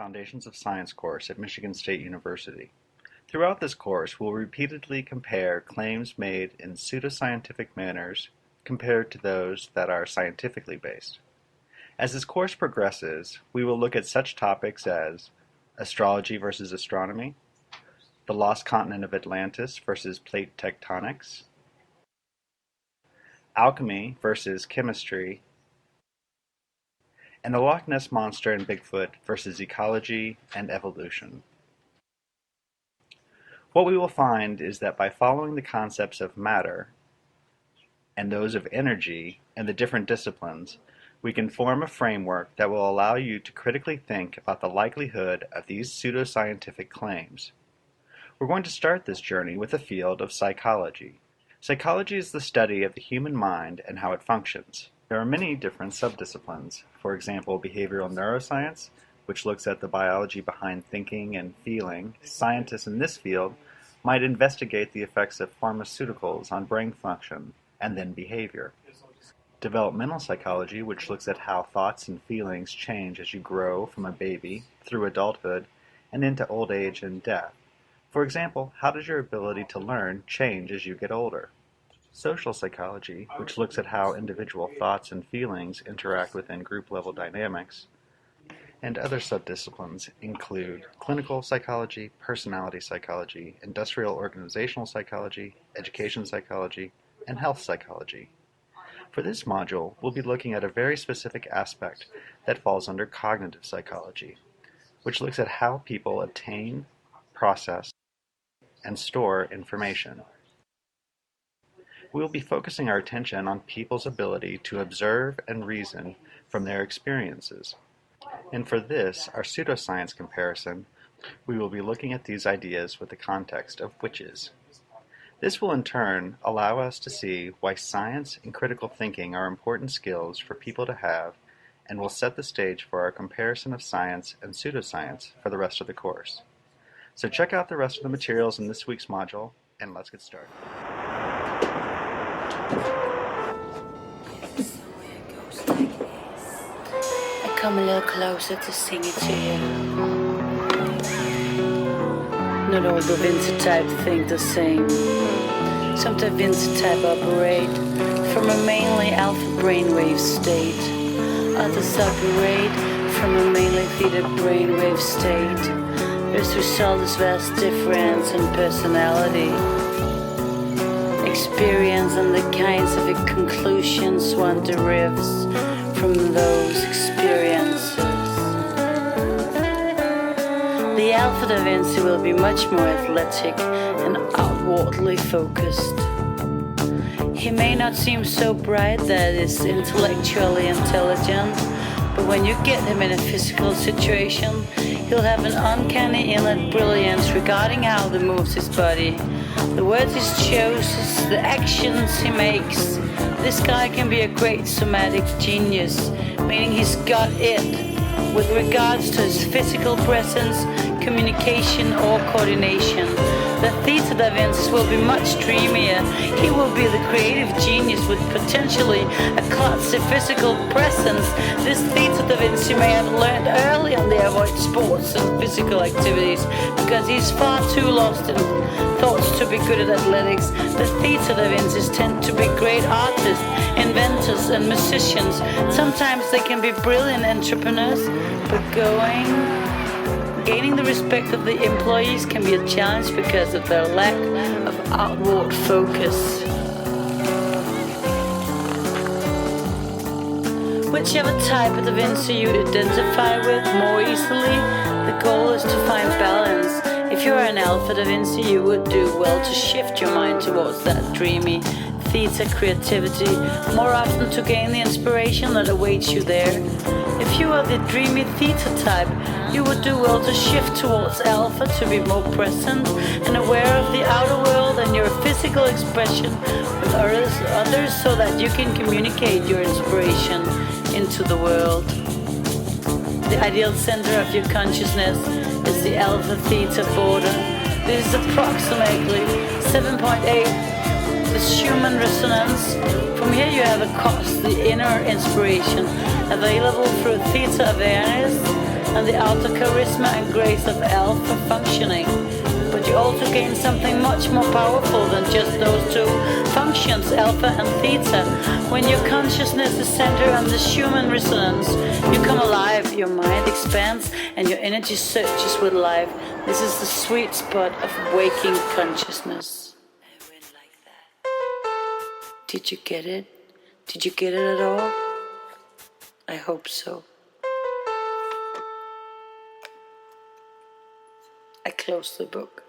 Foundations of Science course at Michigan State University. Throughout this course, we'll repeatedly compare claims made in pseudoscientific manners compared to those that are scientifically based. As this course progresses, we will look at such topics as astrology versus astronomy, the lost continent of Atlantis versus plate tectonics, alchemy versus chemistry, and the Loch Ness Monster and Bigfoot versus ecology and evolution. What we will find is that by following the concepts of matter and those of energy and the different disciplines, we can form a framework that will allow you to critically think about the likelihood of these pseudoscientific claims. We're going to start this journey with the field of psychology. Psychology is the study of the human mind and how it functions. There are many different subdisciplines. For example, behavioral neuroscience, which looks at the biology behind thinking and feeling. Scientists in this field might investigate the effects of pharmaceuticals on brain function and then behavior. Developmental psychology, which looks at how thoughts and feelings change as you grow from a baby through adulthood and into old age and death. For example, how does your ability to learn change as you get older? Social psychology, which looks at how individual thoughts and feelings interact within group-level dynamics. And other subdisciplines include clinical psychology, personality psychology, industrial organizational psychology, education psychology, and health psychology. For this module, we'll be looking at a very specific aspect that falls under cognitive psychology, which looks at how people obtain, process, and store information. We will be focusing our attention on people's ability to observe and reason from their experiences. And for this, our pseudoscience comparison, we will be looking at these ideas with the context of witches. This will in turn allow us to see why science and critical thinking are important skills for people to have, and will set the stage for our comparison of science and pseudoscience for the rest of the course. So check out the rest of the materials in this week's module, and let's get started. I come a little closer to sing it to you. Not all Da Vinci type think the same. Some Da Vinci type operate from a mainly alpha brainwave state. Others operate from a mainly theta brainwave state. This result is vast difference in personality, experience, and the kinds of conclusions one derives from those experiences. The Alpha Da Vinci will be much more athletic and outwardly focused. He may not seem so bright that is intellectually intelligent, but when you get him in a physical situation, he'll have an uncanny innate brilliance regarding how he moves his body, the words he chooses, the actions he makes. This guy can be a great somatic genius, meaning he's got it with regards to his physical presence, communication, or coordination. The Theta Da Vinci will be much dreamier. He will be the creative genius with potentially a clumsy physical presence. This Theta Da Vinci may have learned early on to avoid sports and physical activities because he's far too lost in thoughts to be good at athletics. The Theta Da Vincis tend to be great artists, inventors, and musicians. Sometimes they can be brilliant entrepreneurs, but gaining the respect of the employees can be a challenge because of their lack of outward focus. Whichever type of Da Vinci you identify with more easily, the goal is to find balance. If you're an Alpha Da Vinci, you would do well to shift your mind towards that dreamy theta creativity more often to gain the inspiration that awaits you there. If you are the dreamy theta type, you would do well to shift towards alpha to be more present and aware of the outer world and your physical expression with others so that you can communicate your inspiration into the world. The ideal center of your consciousness is the alpha theta border. This is approximately 7.8 the Schumann resonance. From here you have across the inner inspiration available through theta awareness and the outer charisma and grace of L for functioning. But you also gain something much more powerful than just those two functions, alpha and theta. When your consciousness is centered on the Schumann resonance, you come alive, your mind expands, and your energy surges with life. This is the sweet spot of waking consciousness. I went like that. Did you get it? Did you get it at all? I hope so. I close the book.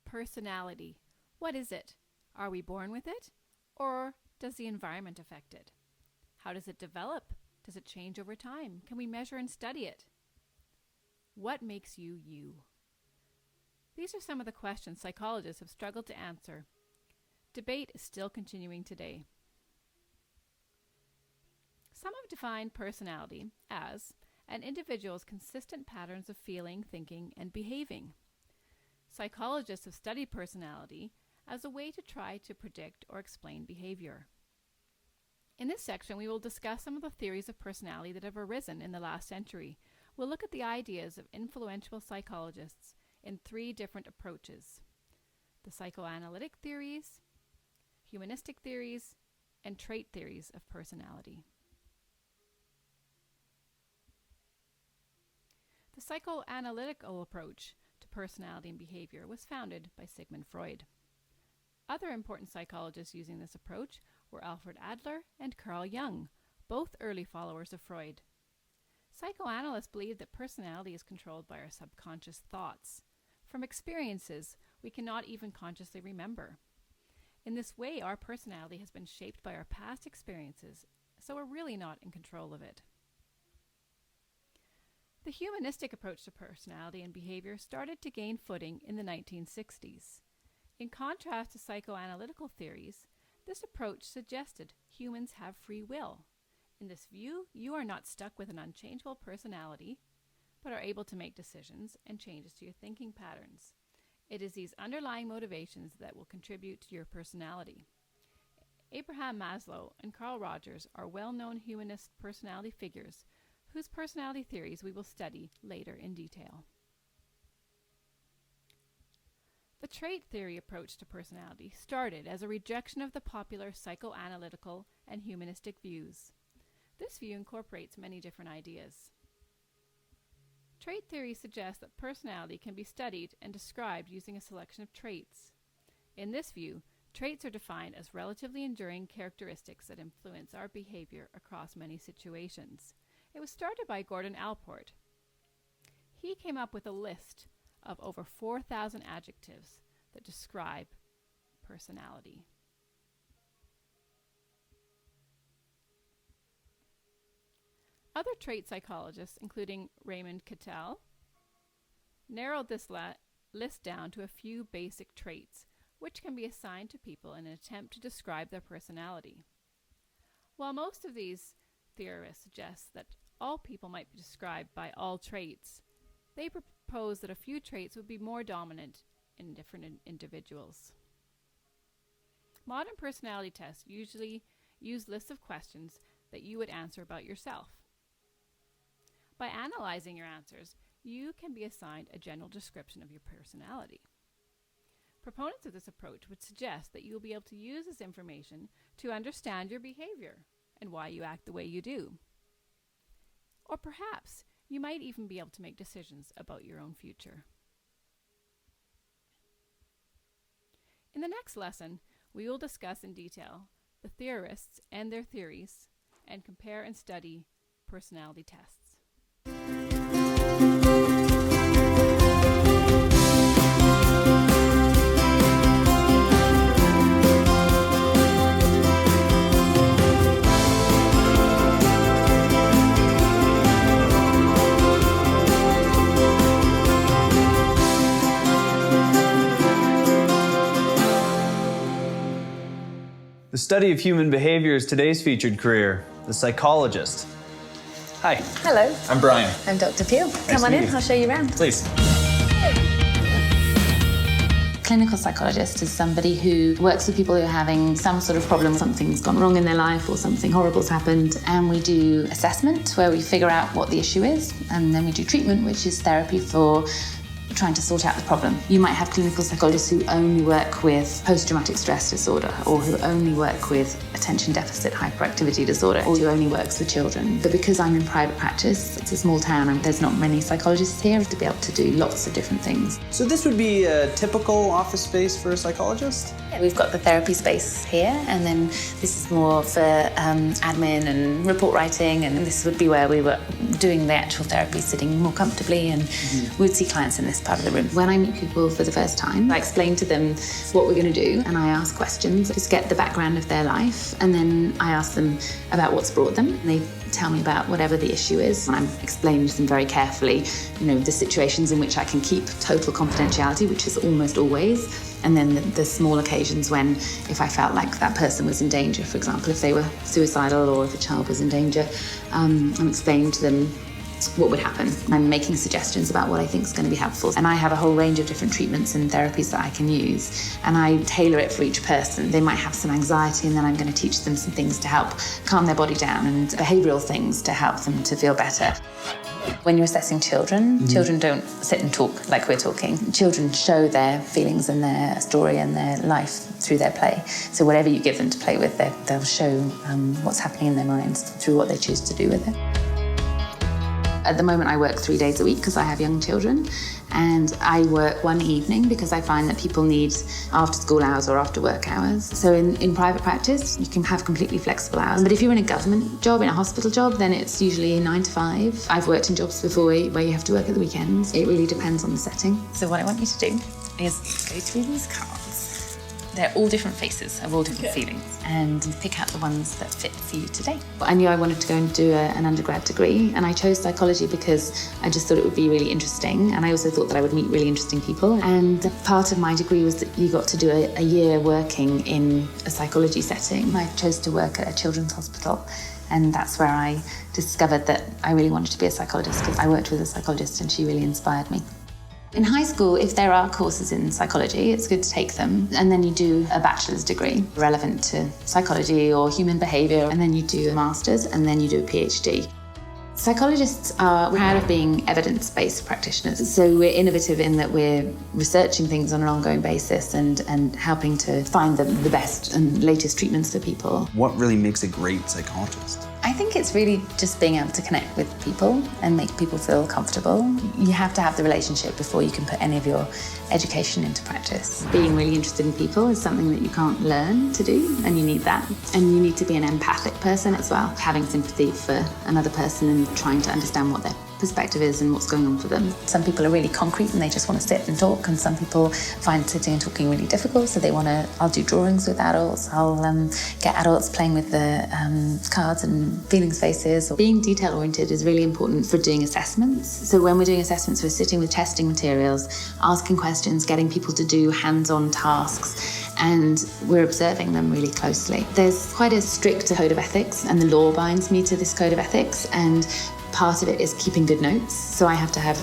Personality. What is it? Are we born with it? Or does the environment affect it? How does it develop? Does it change over time? Can we measure and study it? What makes you you? These are some of the questions psychologists have struggled to answer. Debate is still continuing today. Some have defined personality as an individual's consistent patterns of feeling, thinking, and behaving. Psychologists have studied personality as a way to try to predict or explain behavior. In this section, we will discuss some of the theories of personality that have arisen in the last century. We'll look at the ideas of influential psychologists in 3 different approaches: the psychoanalytic theories, humanistic theories, and trait theories of personality. The psychoanalytical approach to personality and behavior was founded by Sigmund Freud. Other important psychologists using this approach were Alfred Adler and Carl Jung, both early followers of Freud. Psychoanalysts believe that personality is controlled by our subconscious thoughts, from experiences we cannot even consciously remember. In this way, our personality has been shaped by our past experiences, so we're really not in control of it. The humanistic approach to personality and behavior started to gain footing in the 1960s. In contrast to psychoanalytical theories, this approach suggested humans have free will. In this view, you are not stuck with an unchangeable personality, but are able to make decisions and changes to your thinking patterns. It is these underlying motivations that will contribute to your personality. Abraham Maslow and Carl Rogers are well-known humanist personality figures whose personality theories we will study later in detail. The trait theory approach to personality started as a rejection of the popular psychoanalytical and humanistic views. This view incorporates many different ideas. Trait theory suggests that personality can be studied and described using a selection of traits. In this view, traits are defined as relatively enduring characteristics that influence our behavior across many situations. It was started by Gordon Allport. He came up with a list of over 4,000 adjectives that describe personality. Other trait psychologists, including Raymond Cattell, narrowed this list down to a few basic traits, which can be assigned to people in an attempt to describe their personality. While most of these theorists suggest that all people might be described by all traits, they propose that a few traits would be more dominant in different individuals. Modern personality tests usually use lists of questions that you would answer about yourself. By analyzing your answers, you can be assigned a general description of your personality. Proponents of this approach would suggest that you will be able to use this information to understand your behavior and why you act the way you do. Or perhaps you might even be able to make decisions about your own future. In the next lesson, we will discuss in detail the theorists and their theories and compare and study personality tests. study of human behavior is today's featured career, the psychologist. Hi. Hello. I'm Brian. I'm Dr. Peel. Nice Come on to in, meet you. I'll show you around. Please. Clinical psychologist is somebody who works with people who are having some sort of problem, something's gone wrong in their life or something horrible's happened, and we do assessment where we figure out what the issue is, and then we do treatment, which is therapy for trying to sort out the problem. You might have clinical psychologists who only work with post-traumatic stress disorder, or who only work with attention deficit hyperactivity disorder, or who only works with children. But because I'm in private practice, it's a small town and there's not many psychologists here to be able to do lots of different things. So this would be a typical office space for a psychologist? We've got the therapy space here, and then this is more for admin and report writing, and this would be where we were doing the actual therapy, sitting more comfortably, and we'd see clients in this part of the room. When I meet people for the first time, I explain to them what we're going to do, and I ask questions, just get the background of their life, and then I ask them about what's brought them. And they tell me about whatever the issue is, and I'm explaining to them very carefully, the situations in which I can keep total confidentiality, which is almost always, and then the small occasions when, if I felt like that person was in danger, for example, if they were suicidal or if a child was in danger, I'm explaining to them what would happen. I'm making suggestions about what I think is going to be helpful. And I have a whole range of different treatments and therapies that I can use, and I tailor it for each person. They might have some anxiety, and then I'm going to teach them some things to help calm their body down, and behavioural things to help them to feel better. When you're assessing children, children don't sit and talk like we're talking. Children show their feelings and their story and their life through their play. So whatever you give them to play with, they'll show what's happening in their minds through what they choose to do with it. At the moment, I work 3 days a week because I have young children, and I work one evening because I find that people need after school hours or after work hours. So in private practice, you can have completely flexible hours. But if you're in a government job, in a hospital job, then it's usually 9 to 5. I've worked in jobs before where you have to work at the weekends. It really depends on the setting. So what I want you to do is go through these cards. They're all different faces of all different feelings, and pick out the ones that fit for you today. I knew I wanted to go and do an undergrad degree, and I chose psychology because I just thought it would be really interesting, and I also thought that I would meet really interesting people. And part of my degree was that you got to do a year working in a psychology setting. I chose to work at a children's hospital, and that's where I discovered that I really wanted to be a psychologist, because I worked with a psychologist and she really inspired me. In high school, if there are courses in psychology, it's good to take them. And then you do a bachelor's degree relevant to psychology or human behaviour, and then you do a master's, and then you do a PhD. Psychologists are proud of being evidence-based practitioners. So we're innovative in that we're researching things on an ongoing basis and helping to find the best and latest treatments for people. What really makes a great psychologist? I think it's really just being able to connect with people and make people feel comfortable. You have to have the relationship before you can put any of your education into practice. Being really interested in people is something that you can't learn to do, and you need that. And you need to be an empathic person as well, having sympathy for another person and trying to understand what their perspective is and what's going on for them. Some people are really concrete and they just want to sit and talk, and some people find sitting and talking really difficult, so I'll do drawings with adults, I'll get adults playing with the cards and feelings faces. Being detail oriented is really important for doing assessments. So when we're doing assessments, we're sitting with testing materials, asking questions, getting people to do hands-on tasks, and we're observing them really closely. There's quite a strict code of ethics, and the law binds me to this code of ethics, and part of it is keeping good notes. So I have to have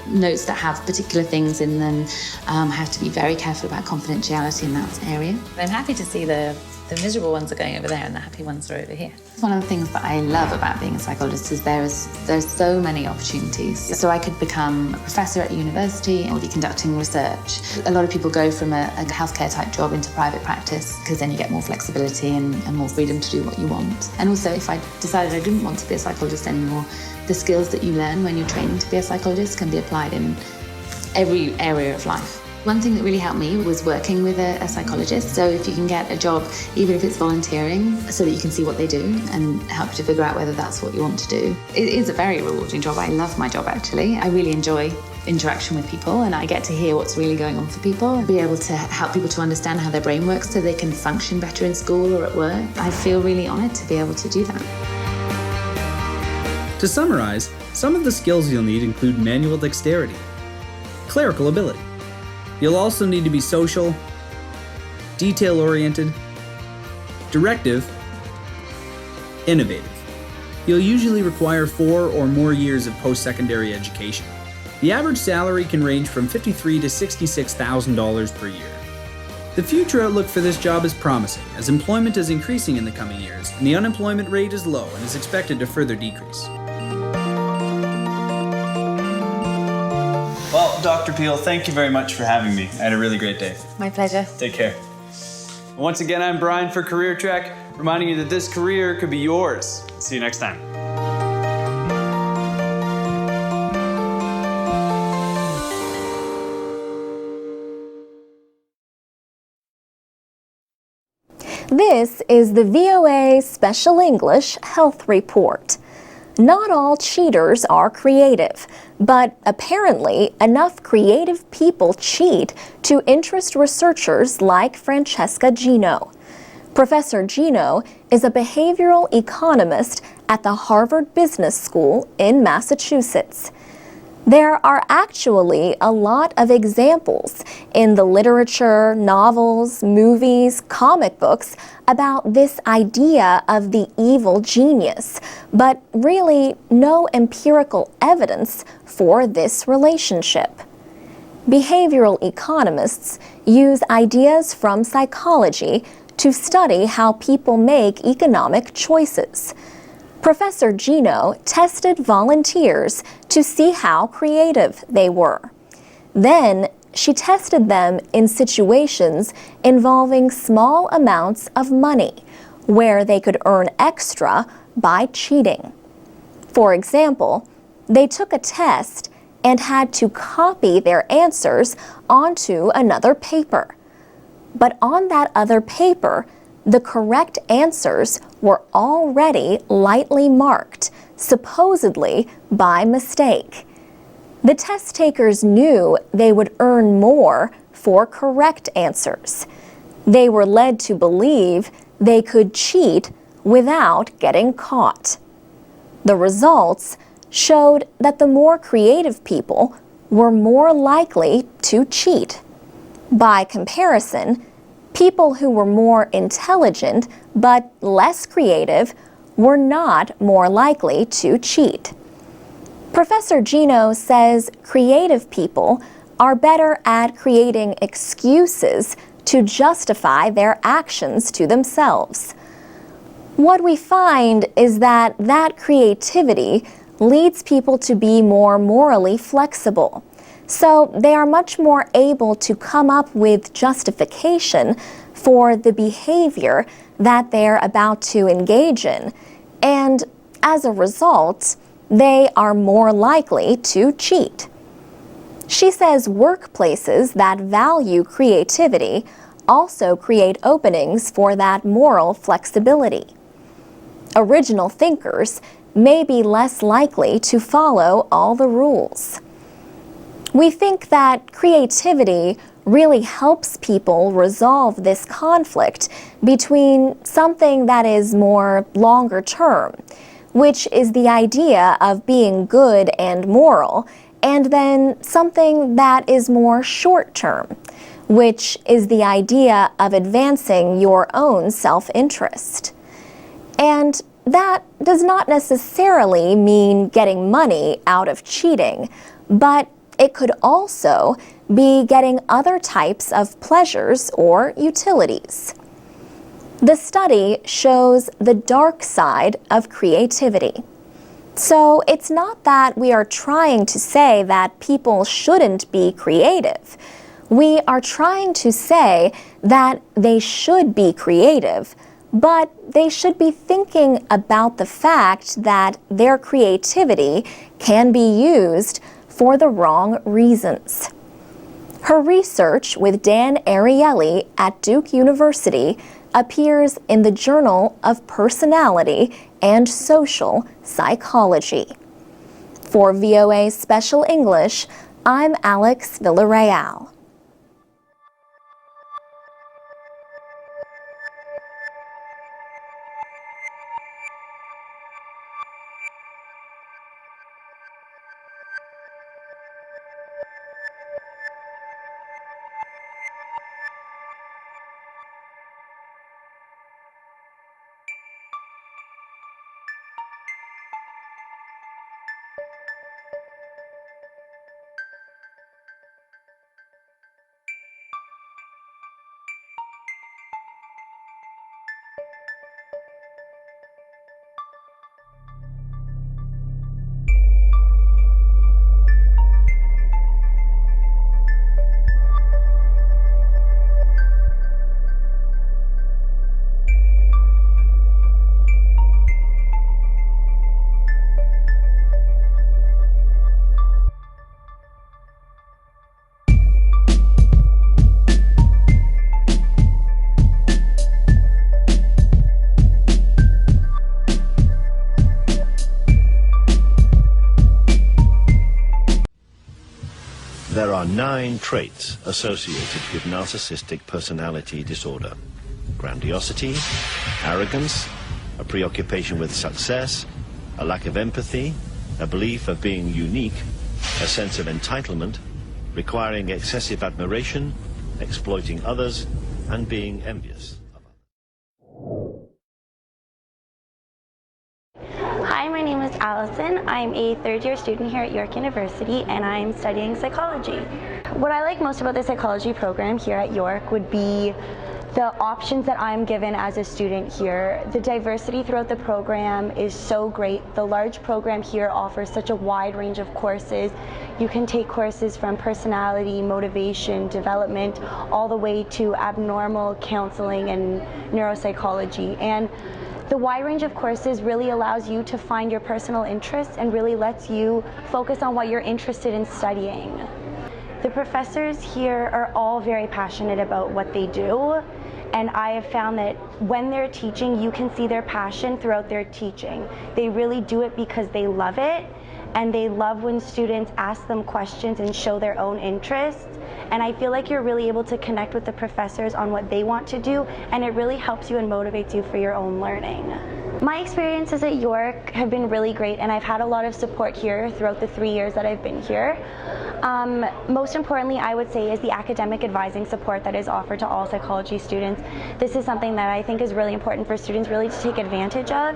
notes that have particular things in them. I have to be very careful about confidentiality in that area. I'm happy to see the miserable ones are going over there and the happy ones are over here. One of the things that I love about being a psychologist is there's so many opportunities. So I could become a professor at university or be conducting research. A lot of people go from a healthcare type job into private practice because then you get more flexibility and more freedom to do what you want. And also, if I decided I didn't want to be a psychologist anymore, the skills that you learn when you're training to be a psychologist can be applied in every area of life. One thing that really helped me was working with a psychologist. So if you can get a job, even if it's volunteering, so that you can see what they do and help you to figure out whether that's what you want to do. It is a very rewarding job. I love my job, actually. I really enjoy interaction with people, and I get to hear what's really going on for people, be able to help people to understand how their brain works so they can function better in school or at work. I feel really honoured to be able to do that. To summarize, some of the skills you'll need include manual dexterity, clerical ability. You'll also need to be social, detail-oriented, directive, innovative. You'll usually require 4 or more years of post-secondary education. The average salary can range from $53,000 to $66,000 per year. The future outlook for this job is promising, as employment is increasing in the coming years, and the unemployment rate is low and is expected to further decrease. Well, Dr. Peel, thank you very much for having me. I had a really great day. My pleasure. Take care. Once again, I'm Brian for Career Trek, reminding you that this career could be yours. See you next time. This is the VOA Special English Health Report. Not all cheaters are creative, but apparently enough creative people cheat to interest researchers like Francesca Gino. Professor Gino is a behavioral economist at the Harvard Business School in Massachusetts. There are actually a lot of examples in the literature, novels, movies, comic books about this idea of the evil genius, but really no empirical evidence for this relationship. Behavioral economists use ideas from psychology to study how people make economic choices. Professor Gino tested volunteers to see how creative they were. Then she tested them in situations involving small amounts of money, where they could earn extra by cheating. For example, they took a test and had to copy their answers onto another paper. But on that other paper, the correct answers were already lightly marked, supposedly by mistake. The test takers knew they would earn more for correct answers. They were led to believe they could cheat without getting caught. The results showed that the more creative people were more likely to cheat. By comparison, people who were more intelligent but less creative were not more likely to cheat. Professor Gino says creative people are better at creating excuses to justify their actions to themselves. What we find is that creativity leads people to be more morally flexible. So they are much more able to come up with justification for the behavior that they're about to engage in. And as a result, they are more likely to cheat. She says workplaces that value creativity also create openings for that moral flexibility. Original thinkers may be less likely to follow all the rules. We think that creativity really helps people resolve this conflict between something that is more longer term, which is the idea of being good and moral, and then something that is more short term, which is the idea of advancing your own self-interest. And that does not necessarily mean getting money out of cheating, but it could also be getting other types of pleasures or utilities. The study shows the dark side of creativity. So it's not that we are trying to say that people shouldn't be creative. We are trying to say that they should be creative, but they should be thinking about the fact that their creativity can be used for the wrong reasons. Her research with Dan Ariely at Duke University appears in the Journal of Personality and Social Psychology. For VOA Special English, I'm Alex Villarreal. There are 9 traits associated with narcissistic personality disorder: grandiosity, arrogance, a preoccupation with success, a lack of empathy, a belief of being unique, a sense of entitlement, requiring excessive admiration, exploiting others, and being envious. Hi, my name is Allison. I'm a third-year student here at York University, and I'm studying psychology. What I like most about the psychology program here at York would be the options that I'm given as a student here. The diversity throughout the program is so great. The large program here offers such a wide range of courses. You can take courses from personality, motivation, development, all the way to abnormal counseling and neuropsychology. And the wide range of courses really allows you to find your personal interests and really lets you focus on what you're interested in studying. The professors here are all very passionate about what they do, and I have found that when they're teaching, you can see their passion throughout their teaching. They really do it because they love it, and they love when students ask them questions and show their own interests. And I feel like you're really able to connect with the professors on what they want to do, and it really helps you and motivates you for your own learning. My experiences at York have been really great, and I've had a lot of support here throughout the 3 years that I've been here. Most importantly, I would say, is the academic advising support that is offered to all psychology students. This is something that I think is really important for students really to take advantage of.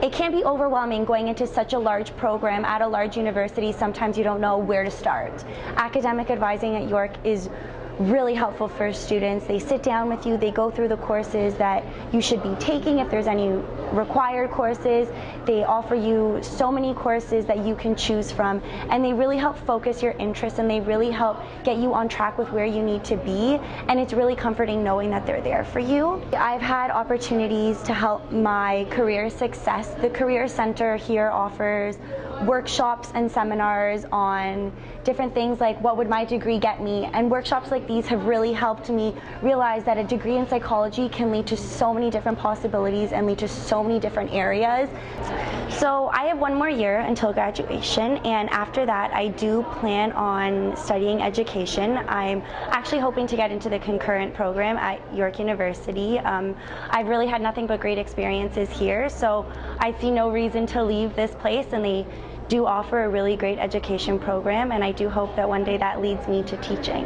It can be overwhelming going into such a large program at a large university. Sometimes you don't know where to start. Academic advising at York is really helpful for students. They sit down with you, they go through the courses that you should be taking if there's any required courses. They offer you so many courses that you can choose from, and they really help focus your interests, and they really help get you on track with where you need to be, and it's really comforting knowing that they're there for you. I've had opportunities to help my career success. The Career Center here offers workshops and seminars on different things like what would my degree get me, and workshops like these have really helped me realize that a degree in psychology can lead to so many different possibilities and lead to so many different areas. So I have 1 more year until graduation, and after that I do plan on studying education. I'm actually hoping to get into the concurrent program at York University. I've really had nothing but great experiences here, so I see no reason to leave this place, and they do offer a really great education program, and I do hope that one day that leads me to teaching.